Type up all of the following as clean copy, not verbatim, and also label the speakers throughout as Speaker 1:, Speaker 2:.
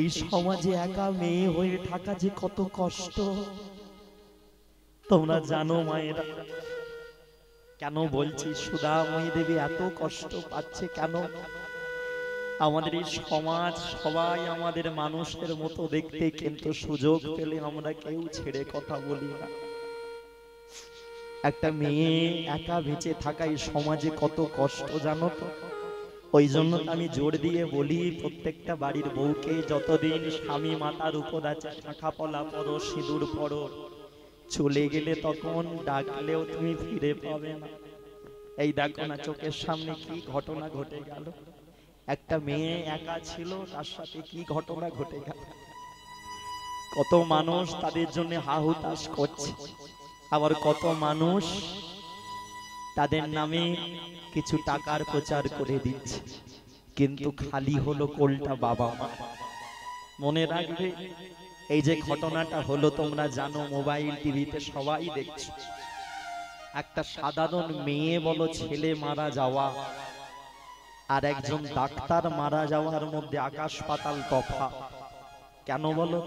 Speaker 1: এই সমাজে একা মেয়ে হয়ে থাকা যে কত কষ্ট তোমরা জানো মায়েরা। কেন বলছি সুধাময়ী দেবী এত কষ্ট পাচ্ছে কেন? আমাদের এই সমাজ সবাই আমাদের মানুষের মতো দেখতে, কিন্তু সুযোগ পেলে আমরা কেউ ছেড়ে কথা বলি না। একটা মেয়ে একা বেঁচে থাকা এই সমাজে কত কষ্ট জানো তো? ওই জন্য আমি জোর দিয়ে বলি প্রত্যেকটা বাড়ির বউকে, যতদিন স্বামী মাথার উপর আছে শাঁখা পলা পরো, সিঁদুর পরো, চলে গেলে তখন ডাকলেও তুমি ফিরে পাবে না। এই দেখো না চোখের সামনে কি ঘটনা ঘটে গেল। একটা মেয়ে একা ছিল, তার সাথে কি ঘটনা ঘটে গেল। কত মানুষ তাদের জন্য হাহুতাশ করছে, আবার কত মানুষ তাদের নামে কিছু টাকার প্রচার করে দিচ্ছে, কিন্তু খালি হলো কোলটা বাবা মা। মনে রাখবে এই যে ঘটনাটা হলো, তোমরা জানো মোবাইল টিভিতে সবাই দেখছো, একটা সাধারণ মেয়ে বলো ছেলে মারা যাওয়া আর একজন ডাক্তার মারা যাওয়ার মধ্যে আকাশ পাতাল তফাৎ। কেন বলো?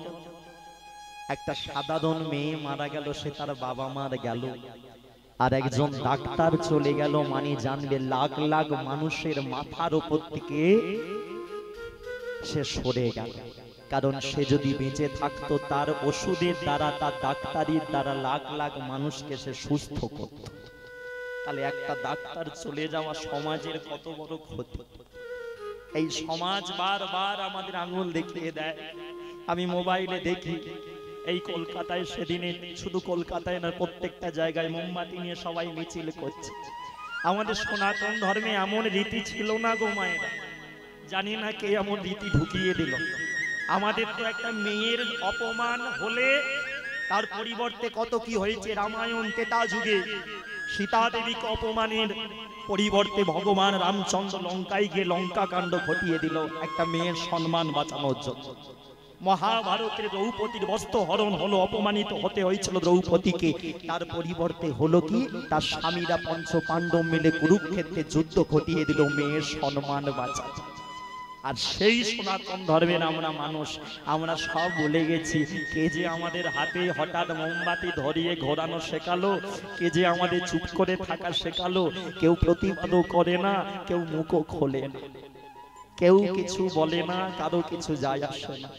Speaker 1: একটা সাধারণ মেয়ে মারা গেল, সে তার বাবা মার গেল, আর একজন ডাক্তার চলে গেল, মানে জানবে লাখ লাখ মানুষের মাথার উপর থেকে সে সরে গেল। কারণ সে যদি বেঁচে থাকতো তার ওষুধের দ্বারা, তার ডাক্তারির দ্বারা লাখ লাখ মানুষকে সে সুস্থ করত। তাহলে একটা ডাক্তার চলে যাওয়া সমাজের কত বড় ক্ষতি। এই সমাজ বারবার আমাদের আঙুল দেখিয়ে দেয়। আমি মোবাইলে দেখি এই কলকাতায় সেদিনে, শুধু কলকাতায় না প্রত্যেকটা জায়গায় মোমবাতি নিয়ে সবাই মিছিল করছে। আমাদের সনাতন ধর্মে এমন রীতি ছিল না গো মায়েরা, জানি না কে এমন রীতি ঢুকিয়ে দিল। আমাদের তো একটা মেয়ের অপমান হলে তার পরিবর্তে কত কি হয়েছে। রামায়ণ ত্রেতা যুগে সীতা দেবীকে অপমানের পরিবর্তে ভগবান রামচন্দ্র লঙ্কায় গিয়ে লঙ্কা কাণ্ড ঘটিয়ে দিল একটা মেয়ের সম্মান বাঁচানোর জন্য। মহাভারতের দ্রৌপদীর বস্ত্র হরণ হলো, অপমানিত হতে হয়েছিল দ্রৌপদীকে। তার পরিবর্তে হলো কি, তার স্বামীরা পঞ্চ পাণ্ডব মিলে কুরুক্ষেত্রে যুদ্ধ ঘটিয়ে দিল মেয়ের সম্মান বাঁচাতে। আর সেই সনাতন ধর্মের আমরা মানুষ, আমরা সব বলে গেছি। কে যে আমাদের হাতে হঠাৎ মোমবাতি ধরিয়ে ঘোরানো শেখালো, কে যে আমাদের চুপ করে থাকা শেখালো। কেউ প্রতিবাদও করে না, কেউ মুখও খোলে না, কেউ কিছু বলে না, কারো কিছু যায় আসে না।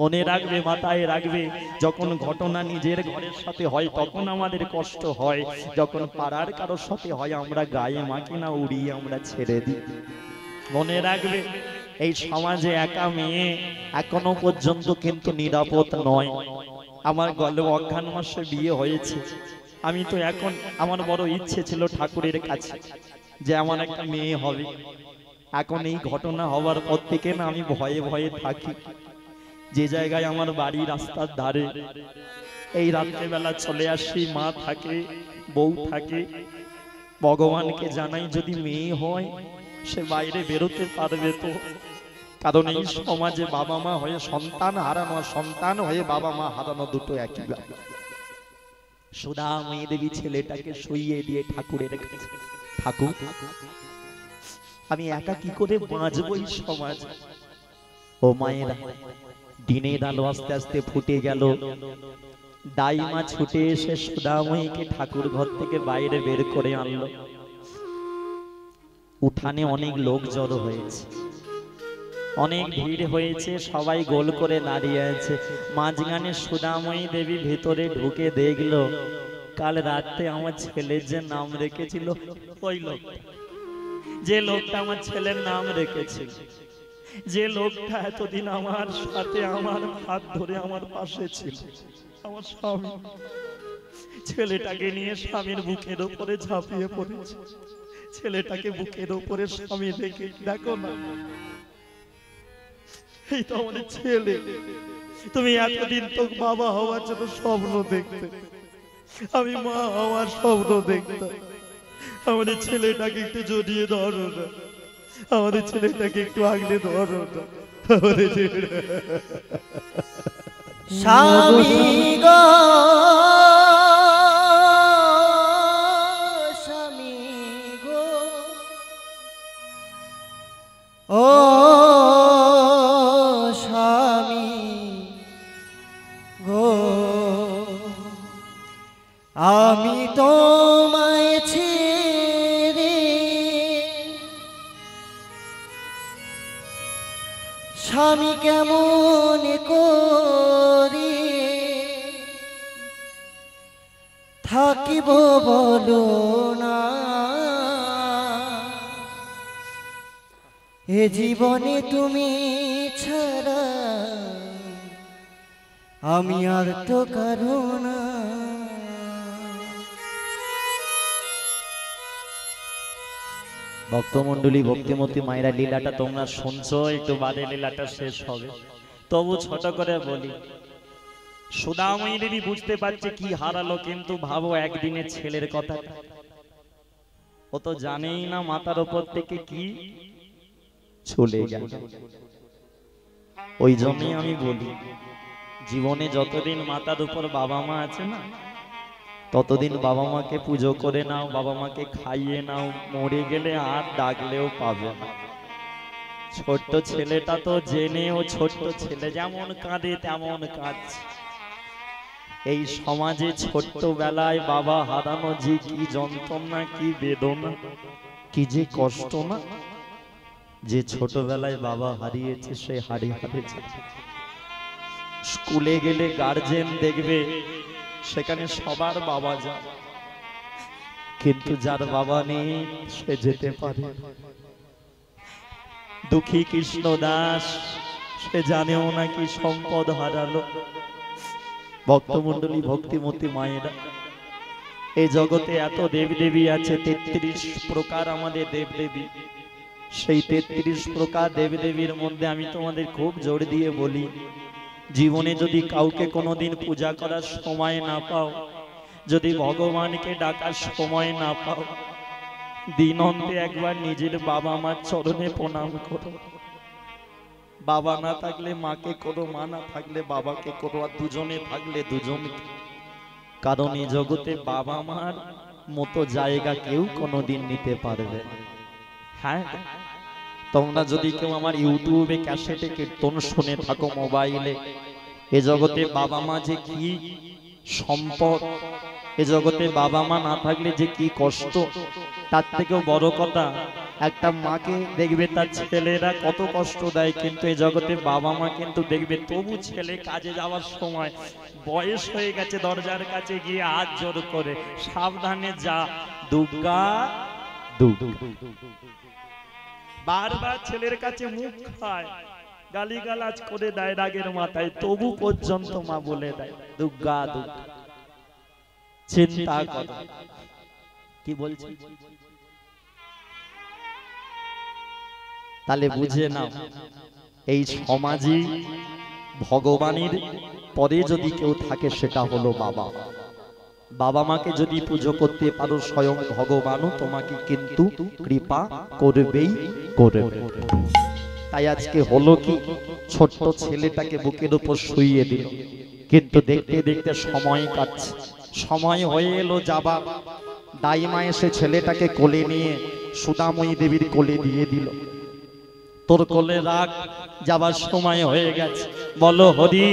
Speaker 1: মনে রাখবে, মাথায় রাখবে, যখন ঘটনা নিজের ঘরের সাথে হয় তখন আমাদের কষ্ট হয়, যখন পাড়ার কারোর সাথে হয় আমরা গায়ে মাখি না, উড়িয়ে আমরা ছেড়ে দিই। মনে রাখবে এই সমাজে একা মেয়ে এখনো পর্যন্ত কিন্তু নিরাপদ নয়। আমার গলে অজ্ঞান মাসে বিয়ে হয়েছে, আমি তো এখন আমার বড় ইচ্ছে ছিল ঠাকুরের কাছে যে আমার একটা মেয়ে হবে। এখন এই ঘটনা হওয়ার পর থেকে না আমি ভয়ে ভয়ে থাকি। যে জায়গায় আমার বাড়ি রাস্তার ধারে, এই রাত্রেবেলা চলে আসি, মা থাকে, বউ থাকে, ভগবানকে জানাই যদি মেয়ে হয় সে বাইরে বেরোতে পারবে তো। কারণ এই সমাজে বাবা মা হয়ে সন্তান হারানো, সন্তান হয়ে বাবা মা হারানো দুটো একই ব্যাপার। সুধাময়ী দেবী ছেলেটাকে শুইয়ে দিয়ে ঠাকুরের কাছে, ঠাকুর আমি একা কি করে বাঁচবো এই সমাজ। ও মায়েরা, দিনের আলো আস্তে আস্তে ফুটে গেল। দাইমা ছুটে এসে সুধাময়ীকে ঠাকুর ঘর থেকে বাইরে বের করে আনলো। উঠানে অনেক লোক জড়ো হয়েছে, অনেক ভিড় হয়েছে, সবাই গোল করে দাঁড়িয়ে আছে। মাঝখানে সুধাময়ী দেবী ভেতরে ঢুকে দেখলো কাল রাতে আমার ছেলের যে নাম রেখেছিল, ওই লোক, যে লোকটা আমার ছেলের নাম রেখেছিল, যে লোকটা এতদিন আমার সাথে আমার হাত ধরে আমার পাশে ছিল, আমার স্বামী, ছেলেটাকে নিয়ে স্বামীর বুকের উপরে ঝাঁপিয়ে পড়েছে। ছেলেটাকে বুকের উপরে স্বামী দেখে, দেখো না এই তো আমাদের ছেলে। তুমি এতদিন তো বাবা হওয়ার জন্য স্বপ্ন দেখতে, আমি মা হওয়ার স্বপ্ন দেখতাম। আমাদের ছেলেটাকে একটু জড়িয়ে ধরো না, আমাদের ছেলেটাকে একটু আগলে ধরো না, আমাদের ছেলেটা।
Speaker 2: স্বামী গো স্বামী গো, ও স্বামী স্বামী কেমন করি থাকিব বলো না, এ জীবনে তুমি ছাড়া আমি আর তো কারো না।
Speaker 1: ভক্তমণ্ডলী ভক্তিমতী মায়েরা লীলাটা তোমরা শুনছো, একটু বাদে লীলাটা শেষ হবে, তবু ছোট করে বলি। সুদাময়ী দেবী বুঝতে পারছে কি হারালো, কিন্তু ভাবো একদিনের ছেলের কথা, ও তো জানেই না মাথার উপর থেকে কি চলে গেল। ওই জন্যই আমি বলি, জীবনে যতদিন মাথার উপর বাবা মা আছে না, ততদিন বাবা মাকে পুজো করে নাও, বাবা মাকে খাইয়ে নাও, মরে গেলে আর ডাকলেও পাবে না। ছোট্ট ছেলেটা তো জেনেও ছোট্ট ছেলে যেমন কাঁদে তেমন কাঁদছে। এই সমাজে ছোট্ট বেলায় বাবা হারানো যে কি যন্ত্রণা, কি বেদনা, কি যে কষ্ট না। যে ছোটবেলায় বাবা হারিয়েছে সে হারিয়েছে। স্কুলে গেলে গার্জেন দেখবে সেখানে সবার বাবা যায়, কিন্তু যার বাবা নেই সে যেতে পারে। দুঃখী কৃষ্ণ দাস সে জানেও না কি সম্পদ হারালো। ভক্তমণ্ডলী ভক্তিমতী মায়েরা, এই জগতে এত দেবদেবী আছে, ৩৩ প্রকার আমাদের দেবদেবী। সেই ৩৩ প্রকার দেবদেবীর মধ্যে আমি তোমাদের খুব জোর দিয়ে বলি, জীবনে যদি কাউকে কোনোদিন পূজা করার সময় না পাও, যদি ভগবানকে ডাকার সময় না পাও, দিন অন্তে একবার নিজের বাবা মার চরণে প্রণাম করো। বাবা না থাকলে মাকে করো, মা না থাকলে বাবাকে করো, আর দুজনে থাকলে দুজনকে। কারণ এই জগতে বাবা মার মতো জায়গা কেউ কোনোদিন নিতে পারবে না। হ্যাঁ, তোমরা যদি কেউ আমার ইউটিউবে ক্যাসেটে কীর্তন শুনে থাকো, মোবাইলে, এ জগতে বাবা মা যে কি সম্পদ, এ জগতে বাবা মা না থাকলে যে কি কষ্ট, তার থেকেও বড় কথা, একটা মাকে দেখবে তার ছেলেরা কত কষ্ট দেয়, কিন্তু এ জগতে বাবা মা কিন্তু দেখবে তবু ছেলে কাজে যাওয়ার সময় বয়স হয়ে গেছে, দরজার কাছে গিয়ে হাত জোর করে সাবধানে যা, দুর্গা দুর্গা। বারবার ছেলের কাছে মুখ খায়, গালিগালাজ করে দেয় রাগের মাথায়, তবু পর্যন্ত মা বলে দেয় দুর্গা দুর্গা। চিন্তা কর, কি বলছি? তাহলে বুঝে নাও, এই সমাজে ভগবানের পরে যদি কেউ থাকে সেটা হলো বাবা। বাবা মাকে যদি পুজো করতে পারো, স্বয়ং ভগবানও তোমাকে কিন্তু কৃপা করবেই করবে। তাই আজকে হলো কি, ছোট্ট ছেলেটাকে বুকের উপর শুইয়ে দিল, কিন্তু দেখতে দেখতে সময় কাটছে, সময় হয়ে এলো যাবার। দাইমা এসে ছেলেটাকে কোলে নিয়ে সুদাময়ী দেবীর কোলে দিয়ে দিল। তোর কোলে রাখ, যাবার সময় হয়ে গেছে। বলো হরি,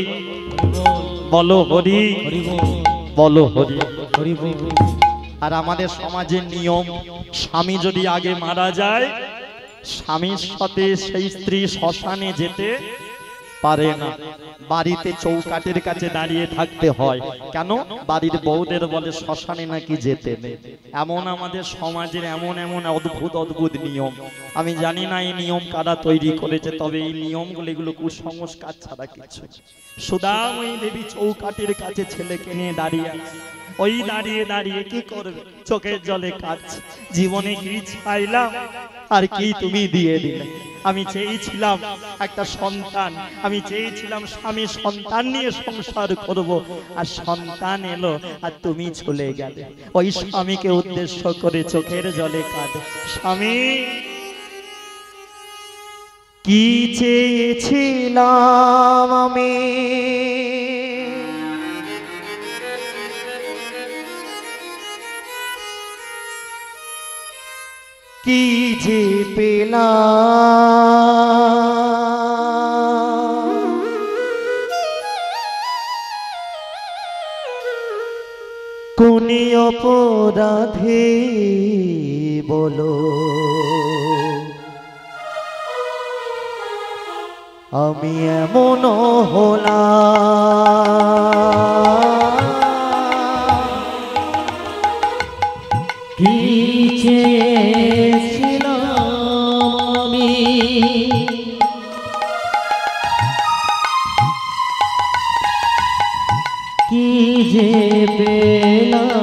Speaker 1: বলো হরি, বলো হরি। আর আমাদের সমাজের নিয়ম, স্বামী যদি আগে মারা যায়, স্বামীর সাথে সেই স্ত্রী শ্মশানে যেতে পারে না, বাড়িতে চৌকাঠের কাছে দাঁড়িয়ে থাকতে হয়। কেন? বাড়ির বউদের বলে শ্মশানে নাকি যেতে নেই। এমন আমাদের সমাজের এমন এমন অদ্ভুত অদ্ভুত নিয়ম, আমি জানি না এই নিয়ম কারা তৈরি করেছে, তবে এই নিয়মগুলো এগুলো কুসংস্কার ছাড়া কিছু। সুদাময়ী দেবী চৌকাঠের কাছে ছেলেকে নিয়ে দাঁড়িয়ে আছে। ওই দাঁড়িয়ে দাঁড়িয়ে কি করবে, চোখের জলে কাঁদছে। জীবনে কি চাইলাম আর কি তুমি দিয়ে দিলে। আমি চেয়েছিলাম একটা সন্তান, আমি চেয়েছিলাম স্বামী সন্তান নিয়ে সংসার করব, আর সন্তান এলো আর তুমি চলে গেলে। ওই স্বামীকে উদ্দেশ্য করে চোখের জলে কাঁদে। স্বামী, কি চেয়েছিলাম আমি, কি যে পেলাম, কোন অপরাধে বলো, আমি এমন হলাম
Speaker 2: কি চেয়েছিলাম আমি, কি যে পেলাম,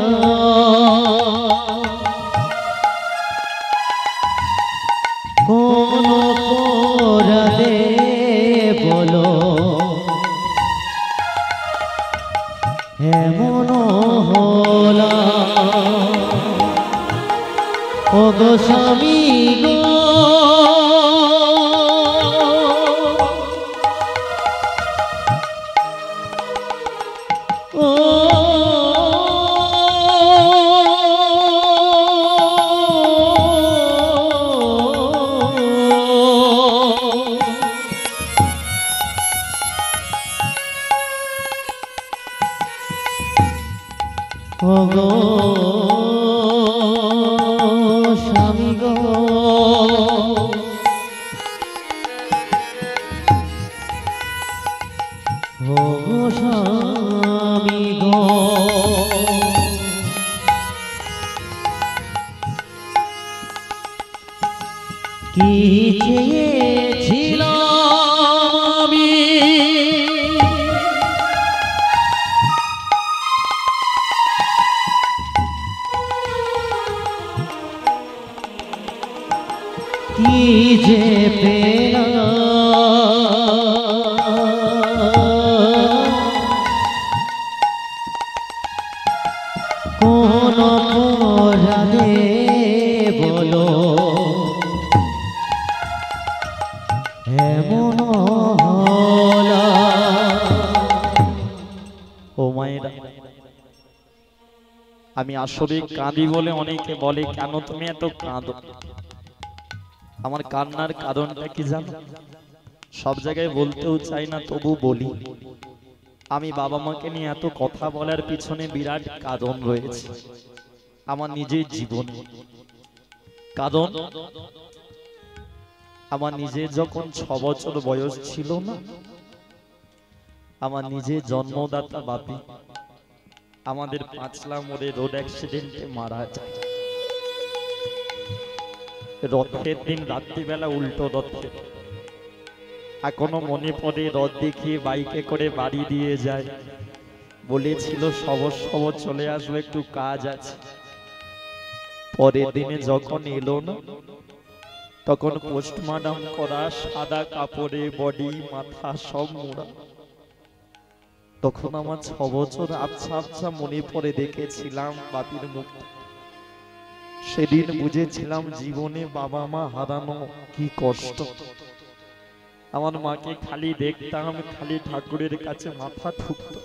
Speaker 2: কোন অপরাধে বলো এমন হলাম, ও গো স্বামী গো, ও ও গো স্বামী গো, ও গো স্বামী গো, কি চেয়েছিলাম আমি, কি যে পেলাম, কোন অপরাধে বলো এমন হলাম।
Speaker 1: ও মায়েরা, আমি আসলে কাঁদি বলে অনেকে বলে কেন তুমি এত কাঁদো। আমার কান্নার কারণটা কি জানো? সব জায়গায় বলতেও চাই না, তবু বলি। আমি বাবা মাকে নিয়ে এত কথা বলার পিছনে বিরাট কারণ রয়েছে আমার নিজের জীবনে। কারণ আমার নিজের যখন 6 বছর বয়স ছিল না, আমার নিজের জন্মদাতা বাপি আমাদের পাঁচলা মোড়ে রোড অ্যাক্সিডেন্টে মারা যায়। রথের দিন রাত্রিবেলা, উল্টো রথে। এখনো মনে পড়ে, রথ দেখিয়ে বাইকে করে বাড়ি দিয়ে যায়, বলেছিল সবর সবর চলে আসবে, একটু কাজ আছে। পরের দিনে যখন এলো না, তখন পোস্টমর্টম করা, সাদা কাপড়ে বডি মাথা সব মোড়া। তখন আমার 6 বছর আবছা আবছা মনে পড়ে দেখেছিলাম বাপির মুখ। সেদিন বুঝেছিলাম জীবনে বাবা মা হারানো কি কষ্ট। আমার মাকে খালি দেখতাম, খালি ঠাকুরের কাছে মাথা ঠুকতাম।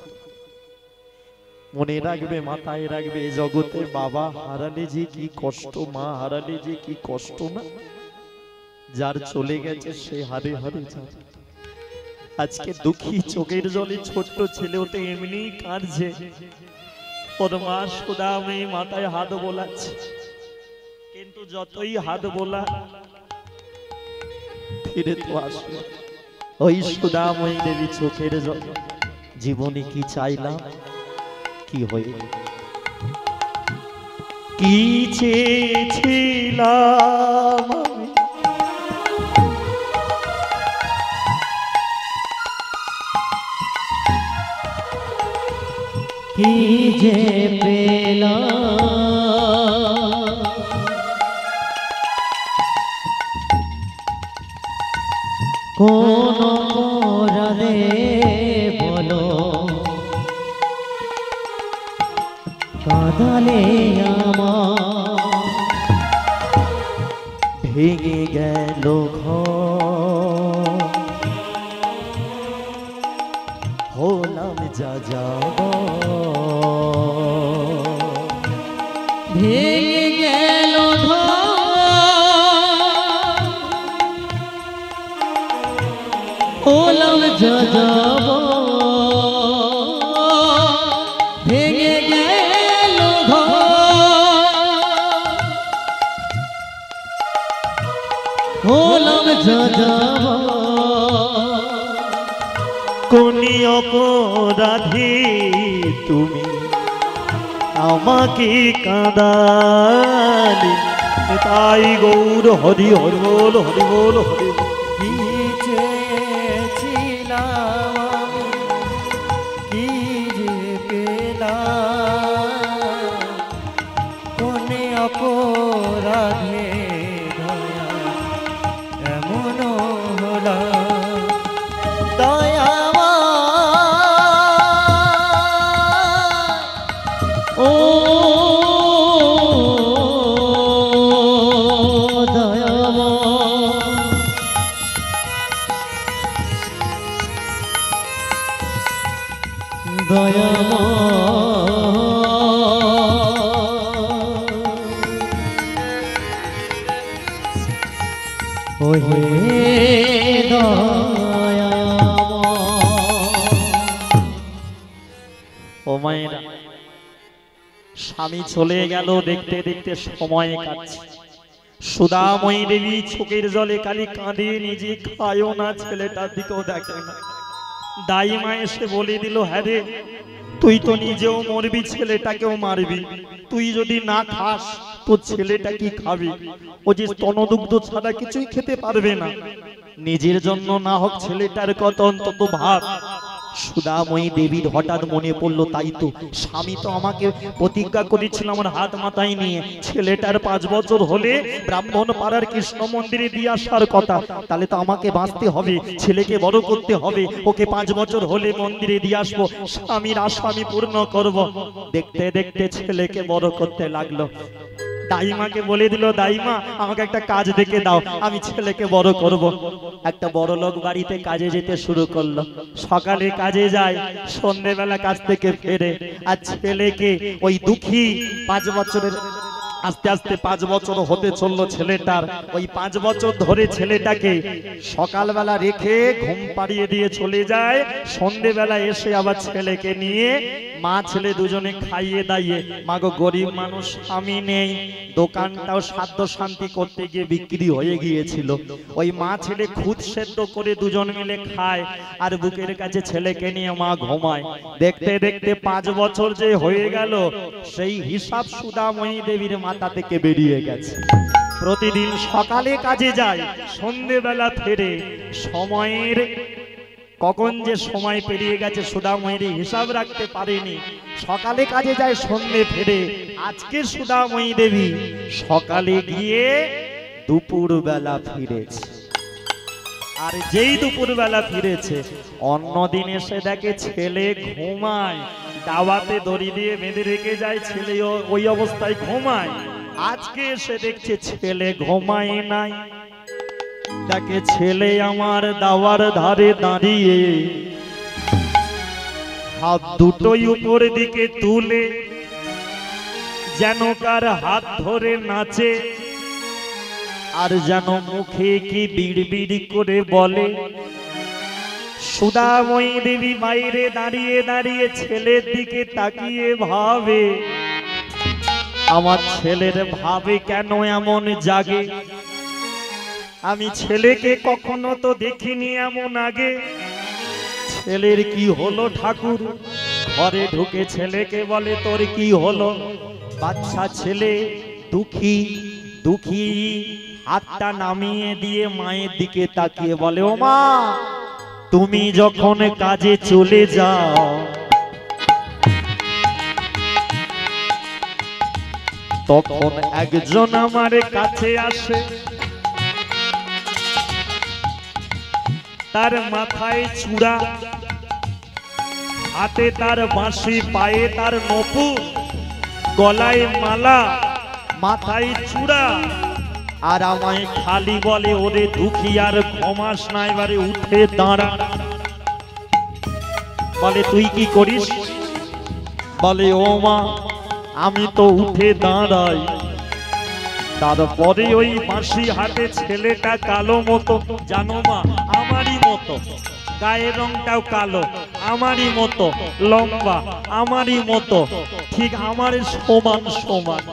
Speaker 1: মনে রাখবে, মাথায় রাখবে, এই জগতে বাবা হারালে যে কি কষ্ট, মা হারালে যে কি কষ্ট না। যার চলে গেছে সে হারে হারে যায়। আজকে দুঃখী চোখের জলে ছোট্ট ছেলে ওতে এমনি কাঁদছে, ওর মা সুদামে মাথায় হাত বোলাচ্ছে। কিন্তু যতই হাত বোলা ফিরে তো আসবে ওই সুদাময়ী দেবী চোখের জল। জীবনে কি চাইলাম, কি হয়ে কি চেয়েছিলাম আমি,
Speaker 2: কি যে পেলাম, কোন অপরাধে বলো কাঁদালে আমার,
Speaker 1: ভেঙে গেল ঘর, হলাম যা যাব,
Speaker 2: ভেঙে গেল হলাম যা যাব, ভেঙে গেল হলাম যা যাব,
Speaker 1: কোনি অপরাধী তুমি আমাকে কাঁদালি, তাই গৌর হরি হরি বল হরি বল হরি বল।
Speaker 2: কি চেয়েছিলাম কি যে পেলাম, কোনে অপরাধে দয়া এমন হলো দয়া ও ওহে
Speaker 1: ও মায়েরা, স্বামী চলে গেল, দেখতে দেখতে সময় কাটছে। সুধাময়ী দেবী চোখের জলে খালি কাঁদে, নিজে খায়ও না, ছেলেটার দিকেও দেখে না। দাইমা এসে বলে দিল, হ্যাঁ রে, তুই তো নিজেও মরবি, ছেলেটাকেও মারবি। তুই যদি না খাস তোর ছেলেটা কি খাবি? ও যে স্তনদুগ্ধ ছাড়া কিছুই খেতে পারবে না। নিজের জন্য না হোক ছেলেটার কথা অন্তত ভাব। সুধাময়ী দেবীর হঠাৎ মনে পড়লো, তাই তো স্বামী তো আমাকে প্রতিজ্ঞা করেছিল আমার হাত মাথায় নিয়ে ছেলেটার 5 বছর হলে ব্রাহ্মণ পাড়ার কৃষ্ণ মন্দিরে দিয়ে আসার কথা। তাহলে তো আমাকে বাঁচতে হবে, ছেলেকে বড় করতে হবে, ওকে 5 বছর হলে মন্দিরে দিয়ে আসবো, স্বামীর আশা আমি পূর্ণ করব। দেখতে দেখতে ছেলেকে বড় করতে লাগলো। দাইমাকে বলে দিল, দাইমা আমাকে একটা কাজ দেখে দাও, আমি ছেলেকে বড় করব। একটা বড় লোক বাড়িতে কাজে যেতে শুরু করলো। সকালে কাজে যায়, সন্ধ্যেবেলা কাজ থেকে ফেরে। আর ছেলেকে ওই দুঃখী 5 বছরের, আস্তে আস্তে 5 বছর হতে চললো ছেলেটার। ওই 5 বছর ধরে ছেলেটাকে সকালবেলা রেখে ঘুম পাড়িয়ে দিয়ে চলে যায়, সন্ধ্যেবেলা এসে আবার ছেলেকে নিয়ে মা ছেলে দুজনে খাইয়ে দাইয়ে। মাগো গরিব মানুষ, স্বামী নেই, দোকানটাও সাধ্য শান্তি করতে গিয়ে বিক্রি হয়ে গিয়েছিল। ওই মা ছেলে খুদ সেদ্ধ করে দুজন মিলে খায়, আর বুকের কাছে ছেলেকে নিয়ে মা ঘুমায়। দেখতে দেখতে 5 বছর যে হয়ে গেল, সেই হিসাব সুধাময়ী দেবীর মাথা থেকে বেরিয়ে গেছে। প্রতিদিন সকালে কাজে যায়, সন্ধ্যেবেলা ফেরে। সময়ের কখন যে সময় পেরিয়ে গেছে সুধাময়ীর হিসাব রাখতে পারেনি। সকালে কাজে যায়, সন্ধ্যে ফেরে। আজকে সুধাময়ী দেবী সকালে গিয়ে দুপুর বেলা ফিরেছে। আর যেই দুপুর বেলা ফিরেছে, অন্যদিন এসে দেখে ছেলে ঘুমায়, দাওয়াতে দড়ি দিয়ে বেঁধে রেখে যায়, ছেলে ওই অবস্থায় ঘুমায়। আজকে এসে দেখছে ছেলে ঘুমায় নাই। দেখে ছেলে আমার দাওয়ার ধারে দাঁড়িয়ে, হাত দুটোই উপর দিকে তুলে যেন কার হাত ধরে নাচে, আর যেন মুখে কি বিড়বিড় করে বলে। সুধাময়ী দেবী বাইরে দাঁড়িয়ে দাঁড়িয়ে ছেলের দিকে তাকিয়ে ভাবে, আমার ছেলের ভাবে কেন এমন জাগে? আমি ছেলেকে কখনো তো দেখিনি এমন আগে। ছেলের কি হলো ঠাকুর? ঘরে ঢুকে ছেলেকে বলে, তোর কি হলো? বাচ্চা ছেলে দুঃখী দুঃখী হাতটা নামিয়ে দিয়ে মায়ের দিকে তাকিয়ে বলে, ও মা, তুমি যখন কাজে চলে যাও, তখন একজন আমার কাছে আসে, তার মাথায় চূড়া, হাতে তার বাঁশি, পায়ে তার নপুর, গলায় মালা, মাথায় চূড়া, আর আমায় খালি বলে, ওরে দুঃখী আর ঘমাস না, এবারে উঠে দাঁড়া। বলে, তুই কি করিস? বলে, ও মা, আমি তো উঠে দাঁড়াই। তারপরে ওই বাঁশি হাতে ছেলেটা কালো মতো, জানো মা, আমারই মতো, গায়ের রংটাও কালো, আমারই মতো, লম্বা আমারই মতো, ঠিক আমার সমান সমান।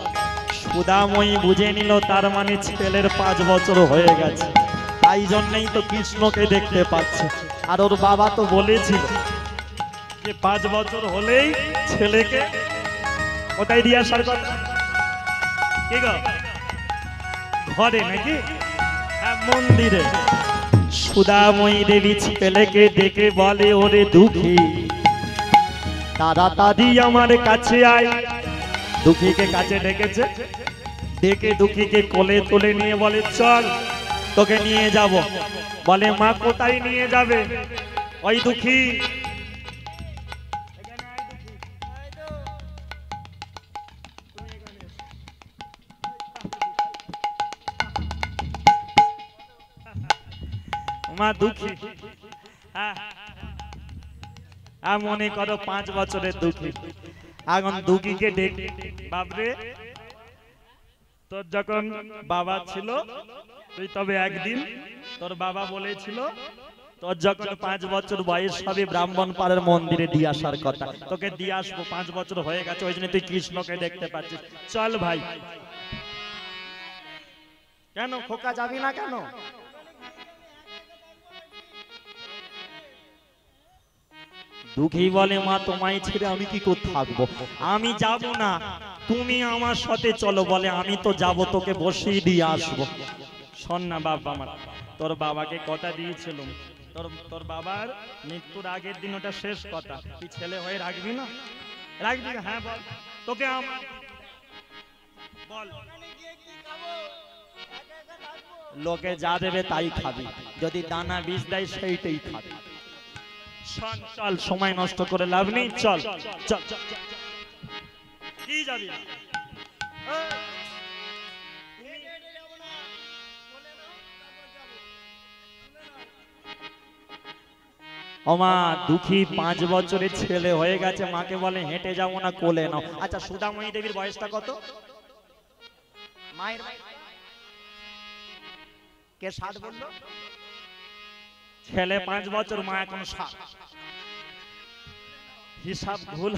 Speaker 1: সুধাময়ী বুঝে নিল, তার মানে ছেলের 5 বছর হয়ে গেছে। তাই জন্যই তো কৃষ্ণকে দেখতে পাচ্ছে। আর ওর বাবা তো বলেছিল যে 5 বছর হলেই ছেলেকে কোথায় দিয়ে আসার কথা। কি গো, ঘরে নাকি? হ্যাঁ, মন্দিরে। সুদাময়ী দেবী ছেলেকে ডেকে বলে, ওরে দুঃখী তাড়াতাড়ি আমার কাছে আয়। দুঃখীকে কাছে ডেকেছে, ডেকে দুঃখীকে কোলে তুলে নিয়ে বলে, চল তোকে নিয়ে যাব। বলে, মা কোথায় নিয়ে যাবে? ওই দুঃখী মা দুঃখী, মনে করো 5 বছরের দুঃখী। এখন দুঃখীকে ডেকে, বাবরে তোর যখন বাবা ছিল তুই তবে একদিন তোর বাবা বলেছিল তোর যখন 5 বছর বয়স হবে ব্রাহ্মণ পাড়ার মন্দিরে দিয়ে আসার কথা, তোকে দিয়ে আসবো। 5 বছর হয়ে গেছে, ওই জন্য তুই কৃষ্ণকে দেখতে পাচ্ছিস। চল ভাই। কেন খোকা যাবি না কেন? দুঃখী বলে, মা তোমায় ছেড়ে আমি কি করে থাকবো? আমি যাব না, তুমি আমার সাথে চলো। বলে, আমি তো যাব, তোকে বসিয়ে দিয়ে আসবো। শোন না বাবা আমার, তোর বাবাকে কথা দিয়েছিলাম, তোর বাবার মৃত্যুর আগের দিন ওটা শেষ কথা। তুই ছেলে হয়ে রাখবি না? রাখবি? হ্যাঁ বল। তোকে বল, লোকে যা দেবে তাই খাবি, যদি দানা বীজ দেয় সেইটাই খাবি। চল, সময় নষ্ট করে লাভ নেই, চল চল। কি যাবি? ওমা দুঃখী 5 বছরের ছেলে হয়ে গেছে, মাকে বলে হেঁটে যাবো না, কোলে নাও। আচ্ছা, সুদাময়ী দেবীর বয়সটা কত? মায়ের কে 60 বললো? ছেলে 5 বছর, মা এখন 60। হিসাব ভুল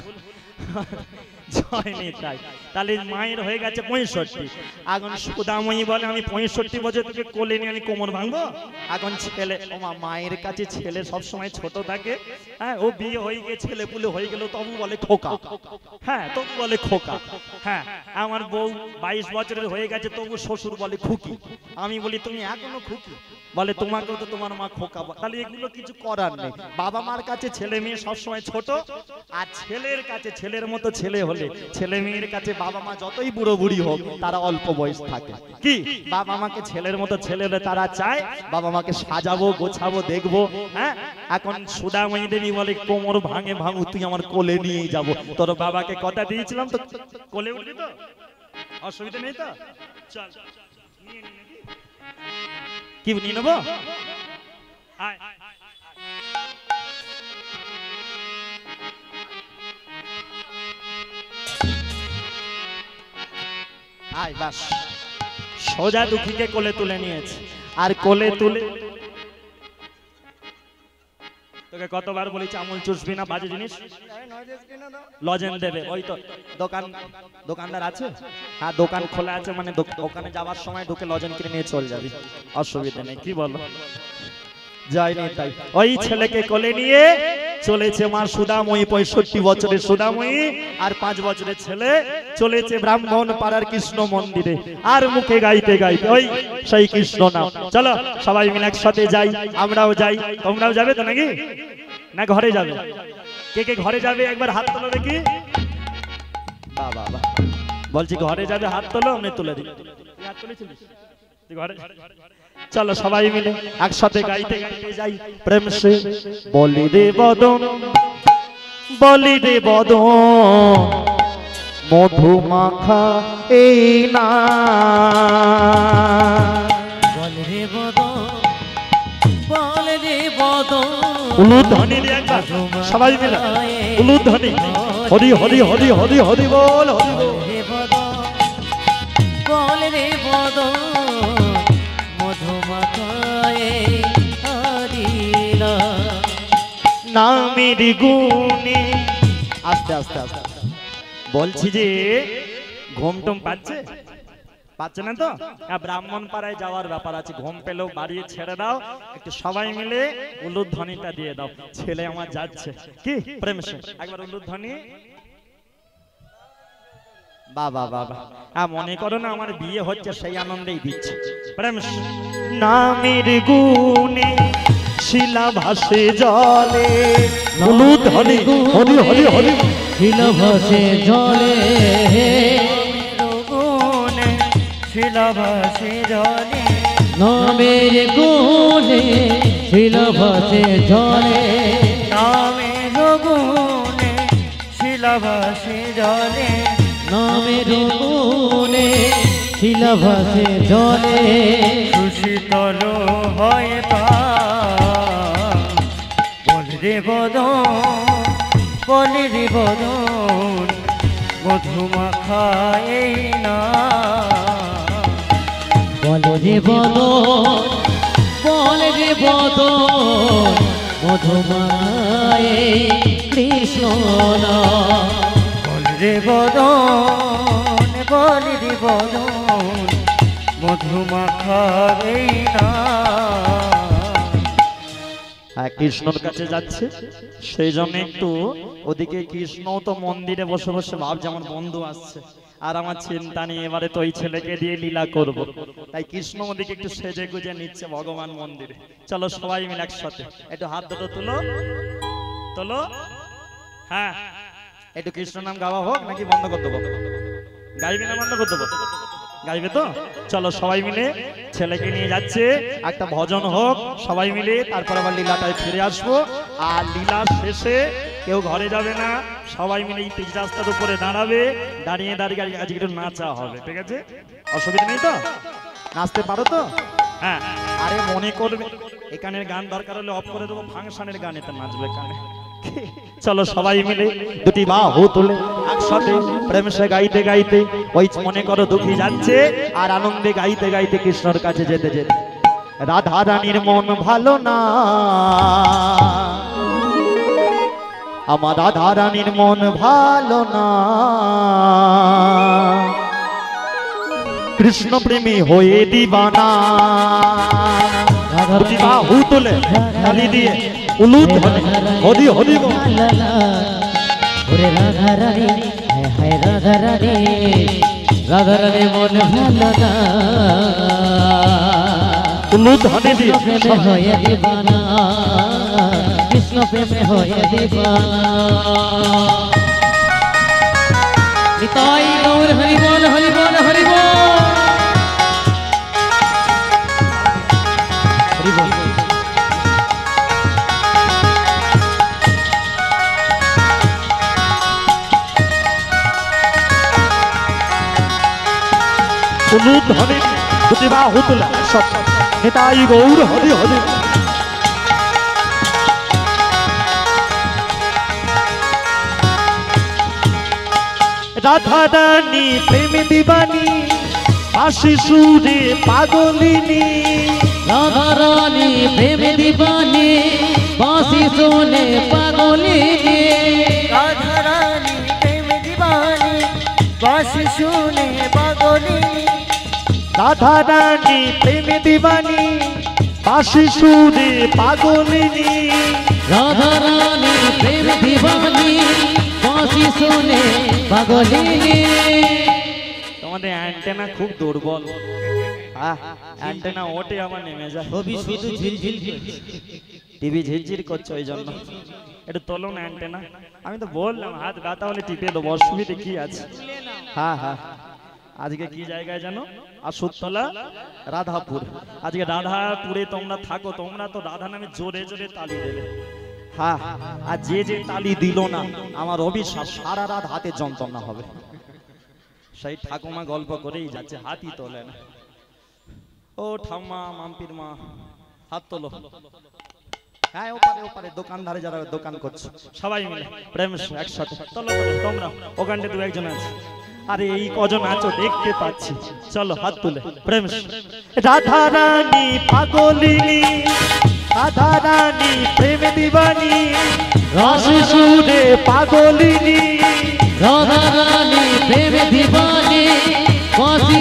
Speaker 1: হয়নি তাই, তাহলে মায়ের হয়ে গেছে 65। এখন সুদাময়ী বলে, আমি 65 বছর তোকে কোলে নিয়ে আমি কোমর ভাঙবো? এখন ছেলে, ওমা মায়ের কাছে ছেলে সবসময় ছোট থাকে। হ্যাঁ, ও বিয়ে হয়ে গিয়ে ছেলে পুলে হয়ে গেল তবু বলে খোকা। হ্যাঁ, তবু বলে খোকা। হ্যাঁ, আমার বউ 22 বছরের হয়ে গেছে, তবু শ্বশুর বলে খুকি। আমি বলি, তুমি এখনো খুকি? বলে, তোমাকেও তো তোমার মা খোকা। তাহলে এগুলো কিছু করার নেই। বাবা মার কাছে ছেলে মেয়ে সবসময় ছোট, আর ছেলের কাছে ছেলের মতো ছেলে হলে, ছেলে মেয়ের কাছে বাবা মা যতই বুড়ো বুড়ি হোক তারা অল্প বয়স থাকে। কি বাবা মাকে ছেলের মতো ছেলে হলে তারা চায় বাবা মাকে সাজাবো, গোছাবো, দেখবো। হ্যাঁ, এখন সুদাময়ী দেবী বলে, কোমর ভাঙে ভাঙু, তুই আমার কোলে নিয়ে যাবো। তোর বাবাকে কথা দিয়েছিলাম তো, কোলে উঠবি তো? অসুবিধা নেই তো? চল, কি নিয়ে নেবো? আয়, বাস। সোজা দুঃখীকে কোলে তুলে নিয়েছে। আর কোলে তুলে, তোকে কতবার বলেছি আমুল চুষবি না, বাজে জিনিস। লজেন দেবে, ওই তো দোকানদার আছে। হ্যাঁ, দোকান খোলা আছে, মানে ওখানে যাওয়ার সময় ঢুকে লজেন কিনে নিয়ে চলে যাবি, অসুবিধা নেই। কি বলো? যায়নি তাই ওই ছেলেকে কোলে নিয়ে চলেছে মা সুদাময়ী, 65 বছরের সুদাময়ী, আর 5 বছরের ছেলে চলেছে ব্রাহ্মণ পাড়ার কৃষ্ণ মন্দিরে। আর মুখে গাইতে গাইতে ওই সেই কৃষ্ণ নাম। চলো সবাই মিলে একসাথে যাই, আমরাও যাই। তোমরাও যাবে তো নাকি? না ঘরে যাবে? কে কে ঘরে যাবে একবার হাত তোলো দেখি। বাবা, বলছি ঘরে যাবে, হাত তোলো, আমি তুলে দিই। হাত তুলেছিলিস ঘরে? চলো সবাই মিলে একসাথে গাইতে গাইতে যাই। প্রেম সে বলি রে বদন, বলি রে বদন, মধু মাখা এই না।
Speaker 2: বল রে বদন, বল রে বদন,
Speaker 1: উলুধ্বনি দিয়ে একবার সবাই মিলে উলুধ্বনি। হরি হরি হরি হরি হরি বল, হরি বল।
Speaker 2: রে বদন, বল রে বদন, মধুমাখায়ে হরিনা।
Speaker 1: নামের গুণে আস্তে আস্তে আস্তে বলছি যে ঘুম টুম পাচ্ছে? পাচ্ছে না তো? ব্রাহ্মণ পাড়ায় যাওয়ার ব্যাপার আছে, ঘুম পেলেও বাড়ি ছেড়ে দাও, একটু সবাই মিলে উলুধ্বনিটা দিয়ে দাও। ছেলে আমার যাচ্ছে কি প্রেম সে, একবার উলুধ্বনি। বাবা বাবা, মনে করো না আমার বিয়ে হচ্ছে সেই আনন্দেই দিচ্ছে। প্রেম সে। নামের গুণে শিলা ভাসে জলে, উলুধ্বনি হরি হরি হরি,
Speaker 2: শিলা ভাসে জলে,
Speaker 1: শিলা ভাসে জলে,
Speaker 2: নামের গুণে শিলা ভাসে জলে,
Speaker 1: নামের গুণে শিলা ভাসে জলে,
Speaker 2: নামের গুণে শিলা ভাসে জলে,
Speaker 1: সুশীতল হয় বল রে বদন, বল রে বদন, মধুমাখা এই না,
Speaker 2: বলে রে বদন, বলে রে বদন, মধুমায়ে কৃষ্ণ নাম।
Speaker 1: বল রে বদন, বল রে বদন, মধুমাখা এই না। কৃষ্ণর কাছে যাচ্ছে, সেই জন্য একটু ওদিকে কৃষ্ণ তো মন্দিরে বসে বসে ভাবছে আমার বন্ধু আসছে, আর আমার চিন্তা নেই এবারে তো ওই ছেলেকে দিয়ে লীলা করব। তাই কৃষ্ণ ওদিকে একটু সেজে গুজে নিচ্ছে ভগবান মন্দিরে। চলো সবাই মিলে একসাথে একটু হাত দুটো তুলো, তোলো। হ্যাঁ, একটু কৃষ্ণ নাম গাওয়া হোক নাকি বন্ধ করে দেবো? গাইবে না বন্ধ করে দেবো? গাইবে তো? চলো সবাই মিলে, ছেলেকে নিয়ে যাচ্ছে, একটা ভজন হোক সবাই মিলে, তারপর আবার লীলাটায় ফিরে আসবো। আর লীলার শেষে কেউ ঘরে যাবে না, সবাই মিলে এই পিচ রাস্তার উপরে দাঁড়াবে, দাঁড়িয়ে দাঁড়িয়ে আজকে একটু নাচা হবে, ঠিক আছে? অসুবিধা নেই তো? নাচতে পারো তো? হ্যাঁ। আরে মনে করবে এখানের গান দরকার হলে অফ করে দেবো, ফাংশনের গান এতে নাচবে কানে। চলো সবাই মিলে দুটি বাহু তুলে একসাথে প্রেম সে গাইতে গাইতে, ওই মনে করো দুঃখী যাচ্ছে আর আনন্দে গাইতে গাইতে কৃষ্ণর কাছে যেতে যেতে, রাধা রানীর মন ভালো না, আমার রাধা রানীর মন ভালো না, কৃষ্ণ প্রেমী হয়ে দিবানা। দুটি বাহু তুলে তালি দিয়ে উলুধ্বনি হরি হরি বল।
Speaker 2: ওরে রাধা রানী, হায় হায় রাধা রানী, রাধা রানী মন ভালো না,
Speaker 1: উলুধ্বনি দিয়ে
Speaker 2: প্রেমে হয়ে দিবানা, কৃষ্ণ প্রেমে হয়ে দিবানা। নিতাই গৌর হরি বল, হরি বল, হরি বল, হরি বল।
Speaker 1: উলুধ্বনি দুটি বাহু তুলে সব নিতাই গৌর হরি হরি। রাধা রানী প্রেম দিবানী, হাসি সুরে পাগলিনী,
Speaker 2: রাধা রানী প্রেম দিবানী, বাঁশি শোনে পাগলিনী,
Speaker 3: রাধা রানী প্রেম দিবানী, বাঁশি শুনে পাগলিনী,
Speaker 1: রাধা রানী প্রেম দিবানী, হাসি সুরে পাগলিনী,
Speaker 2: রাধা রানী প্রেম দিবানী, বাঁশি শোনে পাগলিনী।
Speaker 1: তোমাদের অ্যান্টেনা খুব দুর্বল, অ্যান্টেনা ওঠে আবার নেমে যায়,
Speaker 2: কবি শুধু ঝিলঝিল করছে।
Speaker 1: টিভি ঝিরঝির করছে, ওই জন্য একটু তোলো না অ্যান্টেনা। আমি তো বললাম হাত ব্যথা হলে টিপে দেবো, অসুবিধে কি আছে? হ্যাঁ হ্যাঁ, আজকে কি জায়গায় জানো? আসুরতলা রাধাপুর। আজকে রাধাপুরে তোমরা থাকো, তোমরা তো রাধা নামে জোরে জোরে তালি দেবে। হ্যাঁ, আর যে যে তালি দিল না, আমার অবিশ্বাস সারা রাত হাতে যন্ত্রণা হবে। সেই ঠাকুমা গল্প করেই যাচ্ছে, হাতই তোলে না। ও ঠাম্মা, মাম্পির মা, হাত তোলো। হ্যাঁ, ওপারে ওপারে দোকানদারে যারা দোকান করছে সবাই মিলে প্রেম একসাথে তোলো তোলো। তোমরা ওখানটা দু একজন আছে, আরে এই কজন আছো দেখতে পাচ্ছি, চলো হাত তুলে প্রেম। রাধা রানী পাগলিনী, রাধা রানী প্রেম দিবানী, রাশি সুরে পাগলিনী,
Speaker 2: রাধা রানী প্রেম দিবানী, বাঁশি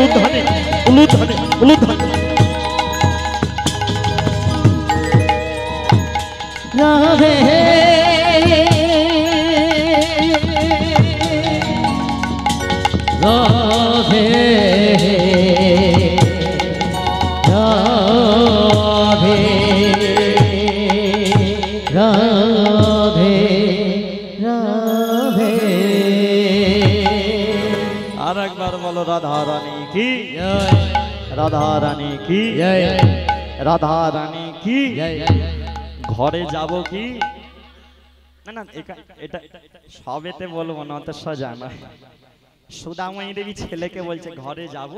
Speaker 1: উলুধ্বনি উলুধ্বনি উলুধ্বনি
Speaker 2: রাধে রাধে রাধে রাধে রাধে
Speaker 1: আর একবার বলো রাধা রানী কি
Speaker 2: জয়
Speaker 1: রাধা রানী কি
Speaker 2: জয়
Speaker 1: রাধা রানী কি
Speaker 2: জয়
Speaker 1: ঘরে যাব কি না না এটা সবেতে বলবো না, অত সোজা না। সুদাময়ী দেবী ছেলেকে বলছে ঘরে যাব,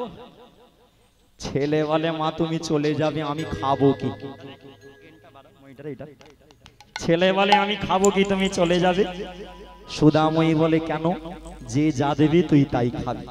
Speaker 1: ছেলে বলে মা তুমি চলে যাবে আমি খাবো কি। ছেলে বলে আমি খাবো কি তুমি চলে যাবে। সুদাময়ী বলে কেন, যে যা দেবে তুই তাই খাবি।